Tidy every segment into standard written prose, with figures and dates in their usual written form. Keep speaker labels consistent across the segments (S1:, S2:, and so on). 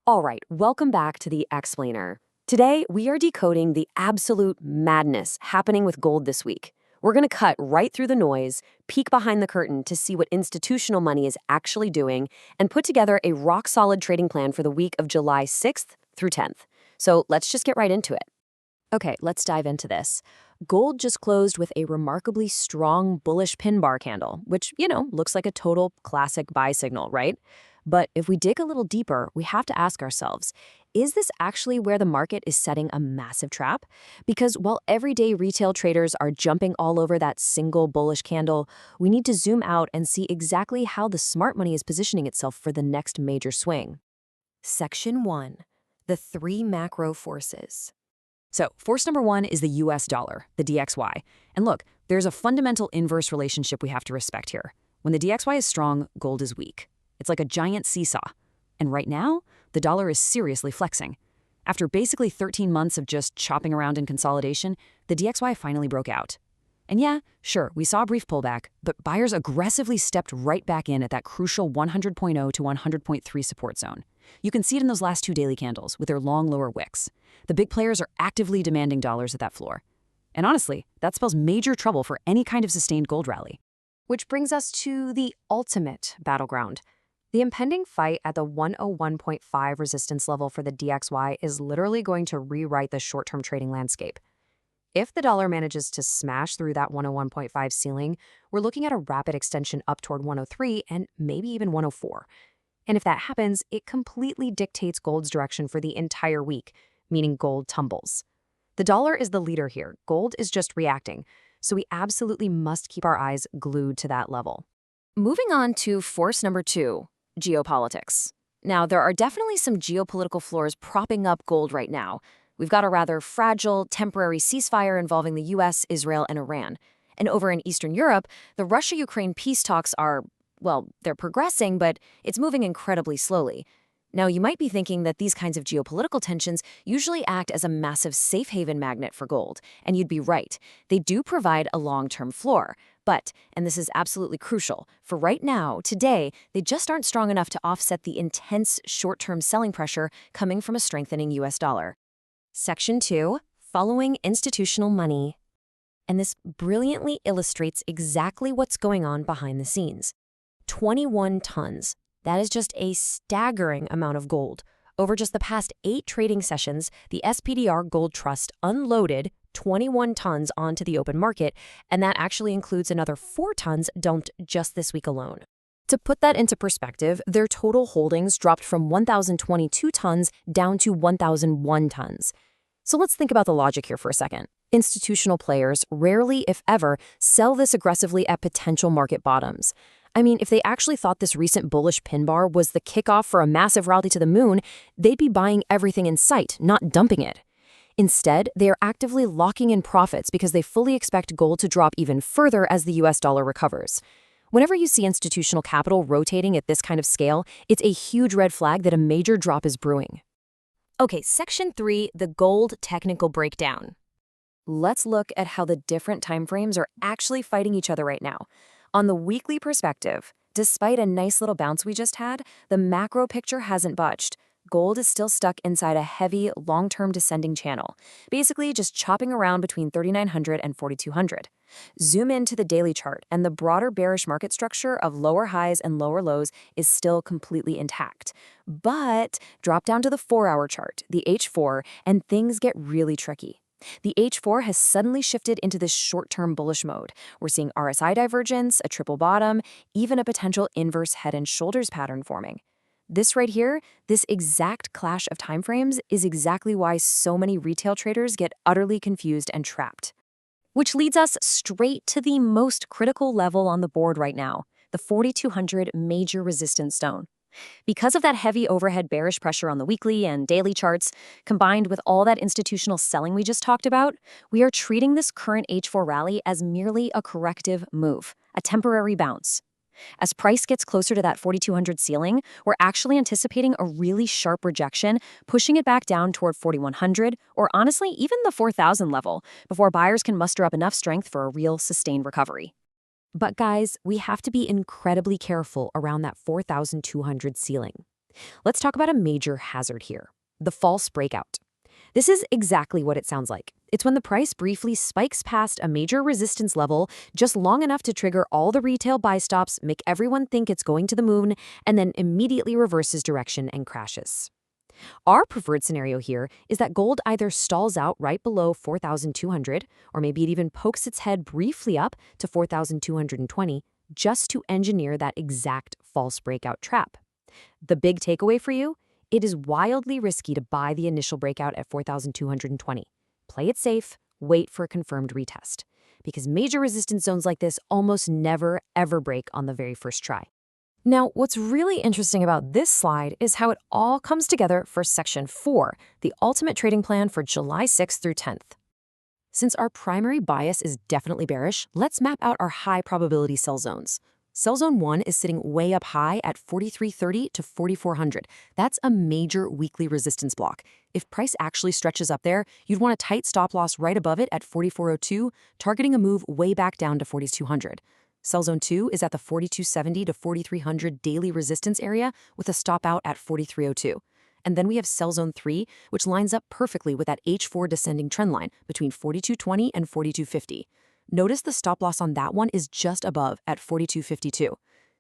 S1: All right, welcome back to the Explainer. Today, we are decoding the absolute madness happening with gold this week. We're going to cut right through the noise, peek behind the curtain to see what institutional money is actually doing, and put together a rock-solid trading plan for the week of July 6th through 10th. So let's just get right into it. Okay, let's dive into this. Gold just closed with a remarkably strong bullish pin bar candle, which, looks like a total classic buy signal, right? But if we dig a little deeper, we have to ask ourselves, is this actually where the market is setting a massive trap? Because while everyday retail traders are jumping all over that single bullish candle, we need to zoom out and see exactly how the smart money is positioning itself for the next major swing. Section 1. The three macro forces. So, force number one is the US dollar, the DXY. And look, there's a fundamental inverse relationship we have to respect here. When the DXY is strong, gold is weak. It's like a giant seesaw. And right now, the dollar is seriously flexing. After basically 13 months of just chopping around in consolidation, the DXY finally broke out. And yeah, sure, we saw a brief pullback, but buyers aggressively stepped right back in at that crucial 100.0 to 100.3 support zone. You can see it in those last two daily candles with their long lower wicks. The big players are actively demanding dollars at that floor. And honestly, that spells major trouble for any kind of sustained gold rally. Which brings us to the ultimate battleground. The impending fight at the 101.5 resistance level for the DXY is literally going to rewrite the short-term trading landscape. If the dollar manages to smash through that 101.5 ceiling, we're looking at a rapid extension up toward 103 and maybe even 104. And if that happens, it completely dictates gold's direction for the entire week, meaning gold tumbles. The dollar is the leader here. Gold is just reacting. So we absolutely must keep our eyes glued to that level. Moving on to force number 2, geopolitics. Now, there are definitely some geopolitical floors propping up gold right now. We've got a rather fragile, temporary ceasefire involving the US, Israel, and Iran. And over in Eastern Europe, the Russia-Ukraine peace talks are, well, they're progressing, but it's moving incredibly slowly. Now, you might be thinking that these kinds of geopolitical tensions usually act as a massive safe haven magnet for gold, and you'd be right. They do provide a long-term floor. But, and this is absolutely crucial, for right now, today, they just aren't strong enough to offset the intense short-term selling pressure coming from a strengthening US dollar. Section 2, following institutional money. And this brilliantly illustrates exactly what's going on behind the scenes. 21 tons. That is just a staggering amount of gold. Over just the past 8 trading sessions, the SPDR Gold Trust unloaded 21 tons onto the open market, and that actually includes another 4 tons dumped just this week alone. To put that into perspective, their total holdings dropped from 1,022 tons down to 1,001 tons. So let's think about the logic here for a second. Institutional players rarely, if ever, sell this aggressively at potential market bottoms. I mean, if they actually thought this recent bullish pin bar was the kickoff for a massive rally to the moon, they'd be buying everything in sight, not dumping it. Instead, they are actively locking in profits because they fully expect gold to drop even further as the US dollar recovers. Whenever you see institutional capital rotating at this kind of scale, it's a huge red flag that a major drop is brewing. Okay, Section 3, the gold technical breakdown. Let's look at how the different timeframes are actually fighting each other right now. On the weekly perspective, despite a nice little bounce we just had, the macro picture hasn't budged. Gold is still stuck inside a heavy, long-term descending channel, basically just chopping around between 3,900 and 4,200. Zoom into the daily chart, and the broader bearish market structure of lower highs and lower lows is still completely intact. But drop down to the 4-hour chart, the H4, and things get really tricky. The H4 has suddenly shifted into this short-term bullish mode. We're seeing RSI divergence, a triple bottom, even a potential inverse head and shoulders pattern forming. This right here, this exact clash of timeframes, is exactly why so many retail traders get utterly confused and trapped. Which leads us straight to the most critical level on the board right now, the 4,200 major resistance zone. Because of that heavy overhead bearish pressure on the weekly and daily charts, combined with all that institutional selling we just talked about, we are treating this current H4 rally as merely a corrective move, a temporary bounce. As price gets closer to that 4,200 ceiling, we're actually anticipating a really sharp rejection, pushing it back down toward 4,100, or honestly, even the 4,000 level, before buyers can muster up enough strength for a real sustained recovery. But guys, we have to be incredibly careful around that 4,200 ceiling. Let's talk about a major hazard here, the false breakout. This is exactly what it sounds like. It's when the price briefly spikes past a major resistance level, just long enough to trigger all the retail buy stops, make everyone think it's going to the moon, and then immediately reverses direction and crashes. Our preferred scenario here is that gold either stalls out right below 4,200, or maybe it even pokes its head briefly up to 4,220, just to engineer that exact false breakout trap. The big takeaway for you? It is wildly risky to buy the initial breakout at 4,220. Play it safe, wait for a confirmed retest. Because major resistance zones like this almost never, ever break on the very first try. Now, what's really interesting about this slide is how it all comes together for Section 4, the ultimate trading plan for July 6th through 10th. Since our primary bias is definitely bearish, let's map out our high probability sell zones. Sell zone 1 is sitting way up high at 4,330 to 4,400. That's a major weekly resistance block. If price actually stretches up there, you'd want a tight stop loss right above it at 4,402, targeting a move way back down to 4,200. Sell zone 2 is at the 4,270 to 4,300 daily resistance area with a stop out at 4,302. And then we have sell zone 3, which lines up perfectly with that H4 descending trend line between 4,220 and 4,250. Notice the stop loss on that one is just above at 4,252.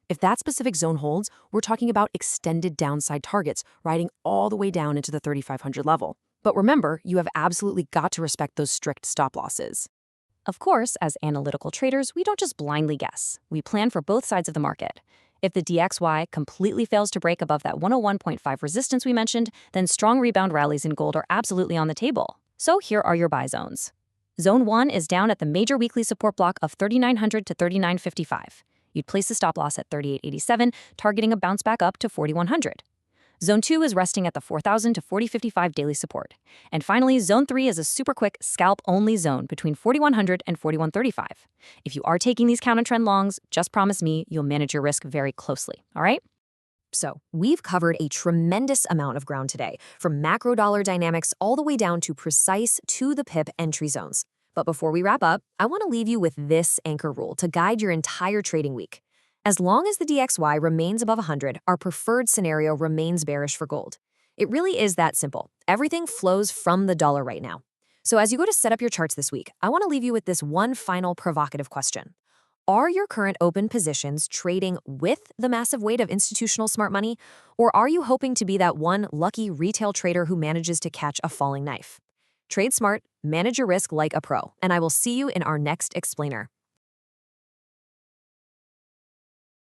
S1: If that specific zone holds, we're talking about extended downside targets riding all the way down into the 3,500 level. But remember, you have absolutely got to respect those strict stop losses. Of course, as analytical traders, we don't just blindly guess. We plan for both sides of the market. If the DXY completely fails to break above that 101.5 resistance we mentioned, then strong rebound rallies in gold are absolutely on the table. So here are your buy zones. Zone 1 is down at the major weekly support block of 3,900 to 3,955. You'd place the stop loss at 3,887, targeting a bounce back up to 4,100. Zone 2 is resting at the 4,000 to 4,055 daily support. And finally, Zone 3 is a super quick scalp-only zone between 4,100 and 4,135. If you are taking these counter-trend longs, just promise me you'll manage your risk very closely, all right? So, we've covered a tremendous amount of ground today, from macro dollar dynamics all the way down to precise to-the-pip entry zones. But before we wrap up, I want to leave you with this anchor rule to guide your entire trading week. As long as the DXY remains above 100, our preferred scenario remains bearish for gold. It really is that simple. Everything flows from the dollar right now. So as you go to set up your charts this week, I want to leave you with this one final provocative question. Are your current open positions trading with the massive weight of institutional smart money, or are you hoping to be that one lucky retail trader who manages to catch a falling knife? Trade smart, manage your risk like a pro, and I will see you in our next explainer.